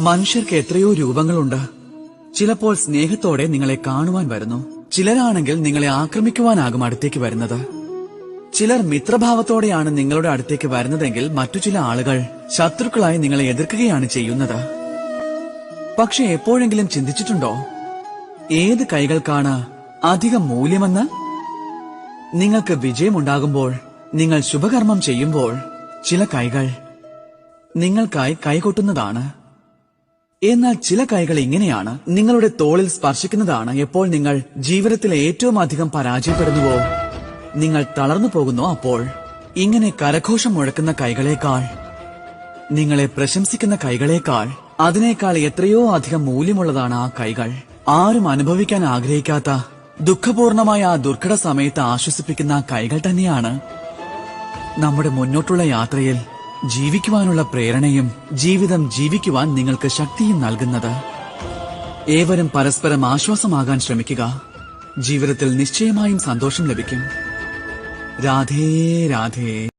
മനുഷ്യർക്ക് എത്രയോ രൂപങ്ങളുണ്ട്. ചിലപ്പോൾ സ്നേഹത്തോടെ നിങ്ങളെ കാണുവാൻ വരുന്നു. ചിലരാണെങ്കിൽ നിങ്ങളെ ആക്രമിക്കുവാനാകും അടുത്തേക്ക് വരുന്നത്. ചിലർ മിത്രഭാവത്തോടെയാണ് നിങ്ങളുടെ അടുത്തേക്ക് വരുന്നതെങ്കിൽ മറ്റു ചില ആളുകൾ ശത്രുക്കളായി നിങ്ങളെ എതിർക്കുകയാണ് ചെയ്യുന്നത്. പക്ഷെ എപ്പോഴെങ്കിലും ചിന്തിച്ചിട്ടുണ്ടോ ഏത് കൈകൾക്കാണ് അധികം മൂല്യമെന്ന്? നിങ്ങൾക്ക് വിജയമുണ്ടാകുമ്പോൾ, നിങ്ങൾ ശുഭകർമ്മം ചെയ്യുമ്പോൾ ചില കൈകൾ നിങ്ങൾക്കായി കൈകൊട്ടുന്നതാണ്. എന്നാൽ ചില കൈകൾ ഇങ്ങനെയാണ്, നിങ്ങളുടെ തോളിൽ സ്പർശിക്കുന്നതാണ്. എപ്പോൾ നിങ്ങൾ ജീവിതത്തിൽ ഏറ്റവും അധികം പരാജയപ്പെടുന്നുവോ, നിങ്ങൾ തളർന്നു പോകുന്നോ, അപ്പോൾ ഇങ്ങനെ കരഘോഷം മുഴക്കുന്ന കൈകളേക്കാൾ, നിങ്ങളെ പ്രശംസിക്കുന്ന കൈകളേക്കാൾ, അതിനേക്കാൾ എത്രയോ അധികം മൂല്യമുള്ളതാണ് ആ കൈകൾ. ആരും അനുഭവിക്കാൻ ആഗ്രഹിക്കാത്ത ദുഃഖപൂർണമായ ആ ദുർഘട സമയത്ത് ആശ്വസിപ്പിക്കുന്ന ആ കൈകൾ തന്നെയാണ് നമ്മുടെ മുന്നോട്ടുള്ള യാത്രയിൽ ജീവിക്കുവാനുള്ള പ്രേരണയും ജീവിതം ജീവിക്കുവാൻ നിങ്ങൾക്ക് ശക്തിയും നൽകുന്നത്. ഏവരും പരസ്പരം ആശ്വാസമാകാൻ ശ്രമിക്കുക. ജീവിതത്തിൽ നിശ്ചയമായും സന്തോഷം ലഭിക്കും. രാധേ രാധേ.